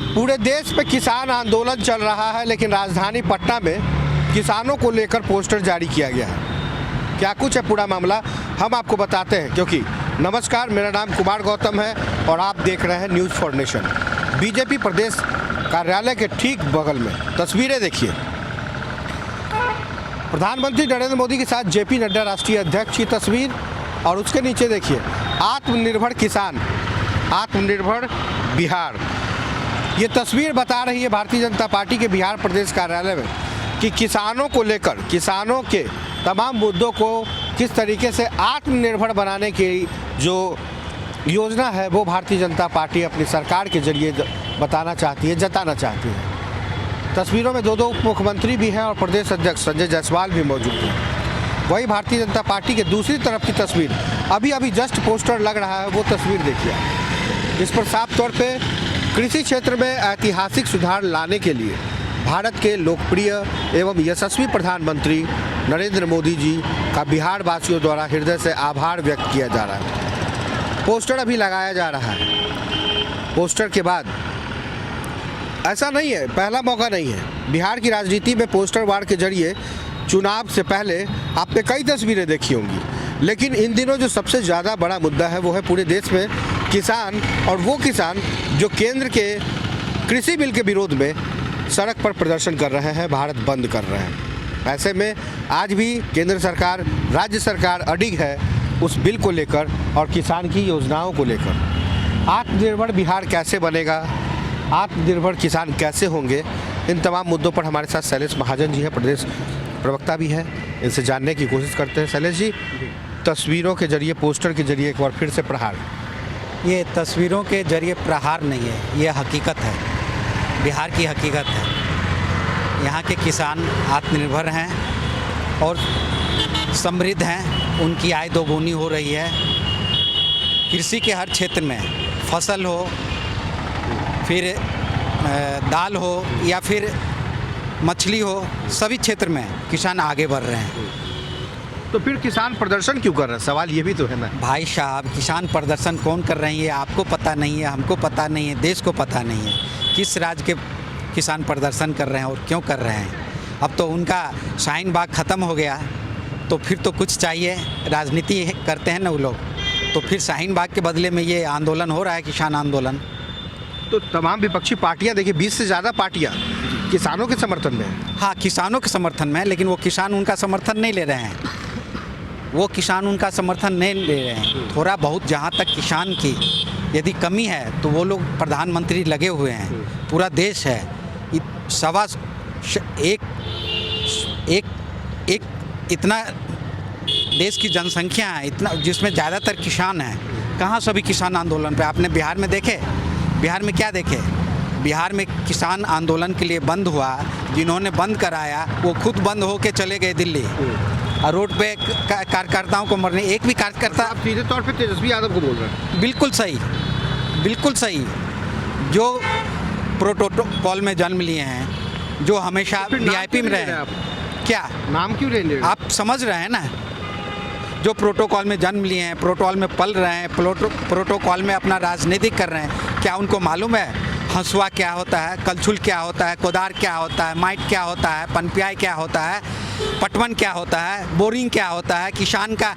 पूरे देश में किसान आंदोलन चल रहा है, लेकिन राजधानी पटना में किसानों को लेकर पोस्टर जारी किया गया है। क्या कुछ है पूरा मामला हम आपको बताते हैं, क्योंकि नमस्कार, मेरा नाम कुमार गौतम है और आप देख रहे हैं न्यूज़ फॉर नेशन। बीजेपी प्रदेश कार्यालय के ठीक बगल में तस्वीरें देखिए। प्रधानमंत्री नरेंद्र मोदी के साथ जेपी नड्डा राष्ट्रीय अध्यक्ष की तस्वीर, और उसके नीचे देखिए आत्मनिर्भर किसान, आत्मनिर्भर बिहार। ये तस्वीर बता रही है भारतीय जनता पार्टी के बिहार प्रदेश कार्यालय में कि किसानों को लेकर, किसानों के तमाम मुद्दों को किस तरीके से आत्मनिर्भर बनाने की जो योजना है वो भारतीय जनता पार्टी अपनी सरकार के जरिए बताना चाहती है, जताना चाहती है। तस्वीरों में दो उप मुख्यमंत्री भी हैं और प्रदेश अध्यक्ष संजय जायसवाल भी मौजूद हैं। वही भारतीय जनता पार्टी के दूसरी तरफ की तस्वीर, अभी जस्ट पोस्टर लग रहा है, वो तस्वीर देखिए। इस पर साफ तौर पे कृषि क्षेत्र में ऐतिहासिक सुधार लाने के लिए भारत के लोकप्रिय एवं यशस्वी प्रधानमंत्री नरेंद्र मोदी जी का बिहार वासियों द्वारा हृदय से आभार व्यक्त किया जा रहा है। पोस्टर अभी लगाया जा रहा है। पोस्टर के बाद ऐसा नहीं है, पहला मौका नहीं है। बिहार की राजनीति में पोस्टर वार के जरिए चुनाव से पहले आपने कई तस्वीरें देखी होंगी, लेकिन इन दिनों जो सबसे ज़्यादा बड़ा मुद्दा है वो है पूरे देश में किसान, और वो किसान जो केंद्र के कृषि बिल के विरोध में सड़क पर प्रदर्शन कर रहे हैं, भारत बंद कर रहे हैं। ऐसे में आज भी केंद्र सरकार, राज्य सरकार अडिग है उस बिल को लेकर और किसान की योजनाओं को लेकर। आत्मनिर्भर बिहार कैसे बनेगा, आत्मनिर्भर किसान कैसे होंगे, इन तमाम मुद्दों पर हमारे साथ शैलेश महाजन जी हैं, प्रदेश प्रवक्ता भी हैं। इनसे जानने की कोशिश करते हैं। शैलेश जी, तस्वीरों के जरिए, पोस्टर के जरिए एक बार फिर से प्रहार। ये तस्वीरों के जरिए प्रहार नहीं है, ये हकीकत है, बिहार की हकीकत है। यहाँ के किसान आत्मनिर्भर हैं और समृद्ध हैं, उनकी आय दोगुनी हो रही है। कृषि के हर क्षेत्र में, फसल हो, फिर दाल हो या फिर मछली हो, सभी क्षेत्र में किसान आगे बढ़ रहे हैं। तो फिर किसान प्रदर्शन क्यों कर रहे हैं, सवाल ये भी तो है ना। भाई साहब, किसान प्रदर्शन कौन कर रहे हैं ये आपको पता नहीं है, हमको पता नहीं है, देश को पता नहीं है किस राज्य के किसान प्रदर्शन कर रहे हैं और क्यों कर रहे हैं। अब तो उनका शाहीन बाग ख़त्म हो गया, तो फिर तो कुछ चाहिए, राजनीति करते हैं ना वो लोग, तो फिर शाहीन बाग के बदले में ये आंदोलन हो रहा है, किसान आंदोलन। तो तमाम विपक्षी पार्टियां, देखिए 20 से ज़्यादा पार्टियां किसानों के समर्थन में है। हाँ, किसानों के समर्थन में है, लेकिन वो किसान उनका समर्थन नहीं ले रहे हैं। वो किसान उनका समर्थन नहीं ले रहे हैं। थोड़ा बहुत जहाँ तक किसान की यदि कमी है तो वो लोग प्रधानमंत्री लगे हुए हैं, पूरा देश है, एक इतना देश की जनसंख्या है, इतना जिसमें ज़्यादातर किसान हैं। कहाँ सभी किसान आंदोलन पे आपने बिहार में देखे? बिहार में क्या देखे? बिहार में किसान आंदोलन के लिए बंद हुआ, जिन्होंने बंद कराया वो खुद बंद होके चले गए दिल्ली, और रोड पे कार्यकर्ताओं को मरने, एक भी कार्यकर्ता। आप सीधे तौर पे तेजस्वी यादव को बोल रहे हैं? बिल्कुल सही, बिल्कुल सही। जो प्रोटोकॉल में जन्म लिए हैं, जो हमेशा वीआईपी में रहे, क्या नाम क्यों ले रहे हैं? आप समझ रहे हैं ना, जो प्रोटोकॉल में जन्म लिए हैं, प्रोटोकॉल में पल रहे हैं, प्रोटोकॉल में अपना राजनीति कर रहे हैं, क्या उनको मालूम है हंसुआ क्या होता है, कलछुल क्या होता है, कोदार क्या होता है, माइट क्या होता है, पनपियाई क्या होता है, पटवन क्या होता है, बोरिंग क्या होता है, किसान का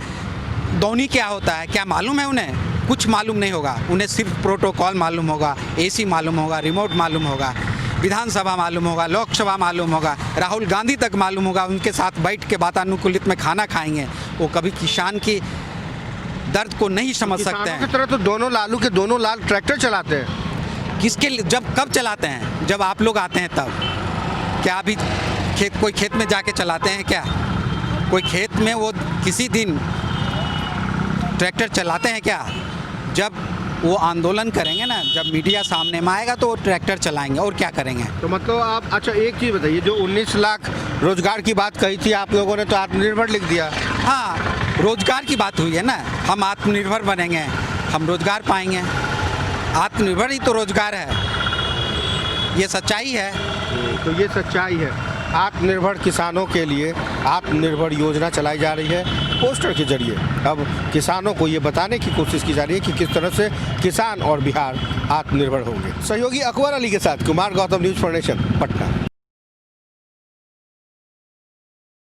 दौनी क्या होता है? क्या मालूम है उन्हें? कुछ मालूम नहीं होगा। उन्हें सिर्फ प्रोटोकॉल मालूम होगा, एसी मालूम होगा, रिमोट मालूम होगा, विधानसभा मालूम होगा, लोकसभा मालूम होगा, राहुल गांधी तक मालूम होगा, उनके साथ बैठ के वातानुकूलित में खाना खाएंगे। वो कभी किसान की दर्द को नहीं समझ सकते हैं। की तरह तो दोनों लालू के दोनों लाल ट्रैक्टर चलाते हैं। किसके लिए? जब कब चलाते हैं? जब आप लोग आते हैं तब। क्या अभी कोई खेत में जाके चलाते हैं क्या? कोई खेत में वो किसी दिन ट्रैक्टर चलाते हैं क्या? जब वो आंदोलन करेंगे ना, जब मीडिया सामने में आएगा तो वो ट्रैक्टर चलाएंगे, और क्या करेंगे। तो मतलब आप, अच्छा एक चीज़ बताइए, जो 19 लाख रोजगार की बात कही थी आप लोगों ने, तो आत्मनिर्भर लिख दिया। हाँ, रोजगार की बात हुई है ना, हम आत्मनिर्भर बनेंगे, हम रोजगार पाएंगे। आत्मनिर्भर ही तो रोजगार है, ये सच्चाई है। तो ये सच्चाई है। आत्मनिर्भर किसानों के लिए आत्मनिर्भर योजना चलाई जा रही है। पोस्टर के जरिए अब किसानों को ये बताने की कोशिश की जा रही है कि किस तरह से किसान और बिहार आत्मनिर्भर होंगे। सहयोगी अकबर अली के साथ Kumar Gautam, news for nation, Patna.